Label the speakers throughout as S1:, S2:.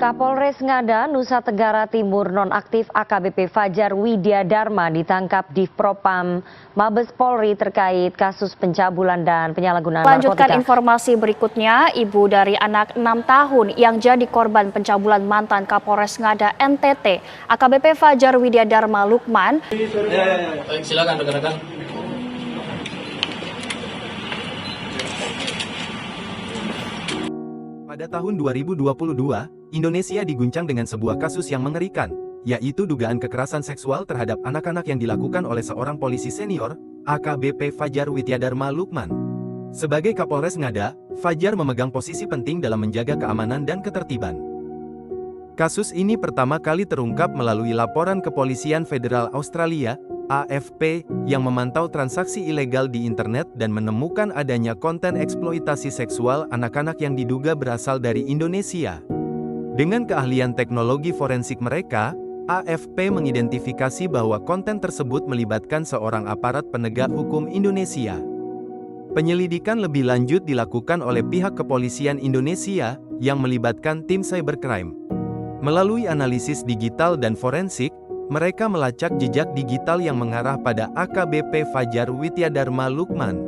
S1: Kapolres Ngada, Nusa Tenggara Timur nonaktif AKBP Fajar Widya Dharma ditangkap di Propam Mabes Polri terkait kasus pencabulan dan penyalahgunaan narkotika.
S2: Lanjutkan informasi berikutnya, ibu dari anak 6 tahun yang jadi korban pencabulan mantan Kapolres Ngada NTT, AKBP Fajar Widya Dharma Lukman.
S3: Silakan rekan-rekan.
S4: Pada tahun 2022, Indonesia diguncang dengan sebuah kasus yang mengerikan, yaitu dugaan kekerasan seksual terhadap anak-anak yang dilakukan oleh seorang polisi senior, AKBP Fajar Widya Dharma Lukman. Sebagai Kapolres Ngada, Fajar memegang posisi penting dalam menjaga keamanan dan ketertiban. Kasus ini pertama kali terungkap melalui laporan Kepolisian Federal Australia, AFP, yang memantau transaksi ilegal di internet dan menemukan adanya konten eksploitasi seksual anak-anak yang diduga berasal dari Indonesia. Dengan keahlian teknologi forensik mereka, AFP mengidentifikasi bahwa konten tersebut melibatkan seorang aparat penegak hukum Indonesia. Penyelidikan lebih lanjut dilakukan oleh pihak kepolisian Indonesia, yang melibatkan tim cybercrime. Melalui analisis digital dan forensik, mereka melacak jejak digital yang mengarah pada AKBP Fajar Widya Dharma Lukman.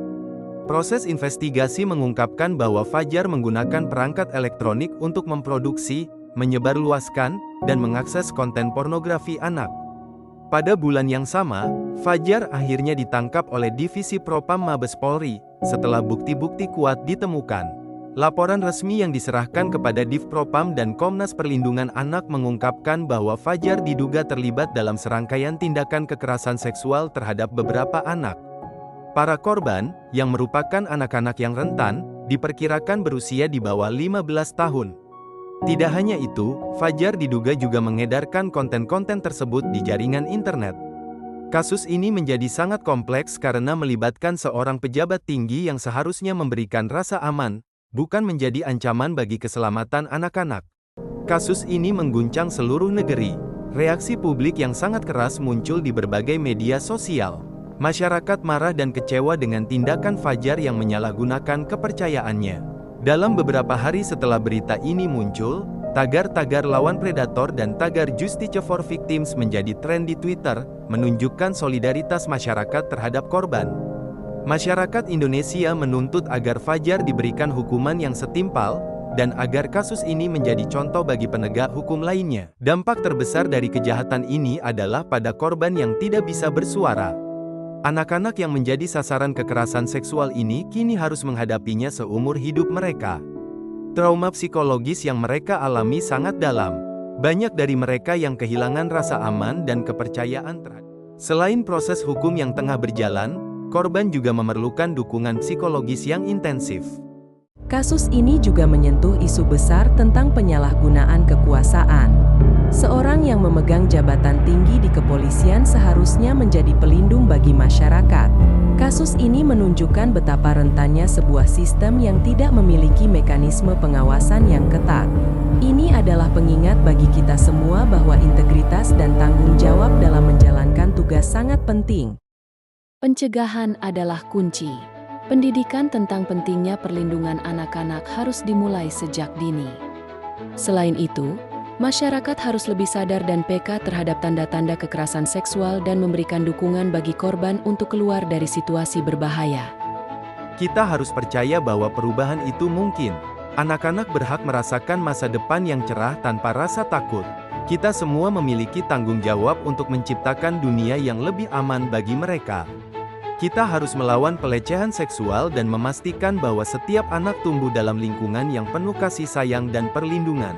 S4: Proses investigasi mengungkapkan bahwa Fajar menggunakan perangkat elektronik untuk memproduksi, menyebarluaskan, dan mengakses konten pornografi anak. Pada bulan yang sama, Fajar akhirnya ditangkap oleh Divisi Propam Mabes Polri, setelah bukti-bukti kuat ditemukan. Laporan resmi yang diserahkan kepada Divpropam dan Komnas Perlindungan Anak mengungkapkan bahwa Fajar diduga terlibat dalam serangkaian tindakan kekerasan seksual terhadap beberapa anak. Para korban, yang merupakan anak-anak yang rentan, diperkirakan berusia di bawah 15 tahun. Tidak hanya itu, Fajar diduga juga mengedarkan konten-konten tersebut di jaringan internet. Kasus ini menjadi sangat kompleks karena melibatkan seorang pejabat tinggi yang seharusnya memberikan rasa aman, bukan menjadi ancaman bagi keselamatan anak-anak. Kasus ini mengguncang seluruh negeri. Reaksi publik yang sangat keras muncul di berbagai media sosial. Masyarakat marah dan kecewa dengan tindakan Fajar yang menyalahgunakan kepercayaannya. Dalam beberapa hari setelah berita ini muncul, tagar-tagar lawan predator dan tagar Justice for Victims menjadi tren di Twitter, menunjukkan solidaritas masyarakat terhadap korban. Masyarakat Indonesia menuntut agar Fajar diberikan hukuman yang setimpal, dan agar kasus ini menjadi contoh bagi penegak hukum lainnya. Dampak terbesar dari kejahatan ini adalah pada korban yang tidak bisa bersuara. Anak-anak yang menjadi sasaran kekerasan seksual ini kini harus menghadapinya seumur hidup mereka. Trauma psikologis yang mereka alami sangat dalam. Banyak dari mereka yang kehilangan rasa aman dan kepercayaan terhadap. Selain proses hukum yang tengah berjalan, korban juga memerlukan dukungan psikologis yang intensif.
S5: Kasus ini juga menyentuh isu besar tentang penyalahgunaan kekuasaan. Seorang yang memegang jabatan tinggi di kepolisian seharusnya menjadi pelindung bagi masyarakat. Kasus ini menunjukkan betapa rentannya sebuah sistem yang tidak memiliki mekanisme pengawasan yang ketat. Ini adalah pengingat bagi kita semua bahwa integritas dan tanggung jawab dalam menjalankan tugas sangat penting.
S6: Pencegahan adalah kunci. Pendidikan tentang pentingnya perlindungan anak-anak harus dimulai sejak dini. Selain itu, masyarakat harus lebih sadar dan peka terhadap tanda-tanda kekerasan seksual dan memberikan dukungan bagi korban untuk keluar dari situasi berbahaya.
S4: Kita harus percaya bahwa perubahan itu mungkin. Anak-anak berhak merasakan masa depan yang cerah tanpa rasa takut. Kita semua memiliki tanggung jawab untuk menciptakan dunia yang lebih aman bagi mereka. Kita harus melawan pelecehan seksual dan memastikan bahwa setiap anak tumbuh dalam lingkungan yang penuh kasih sayang dan perlindungan.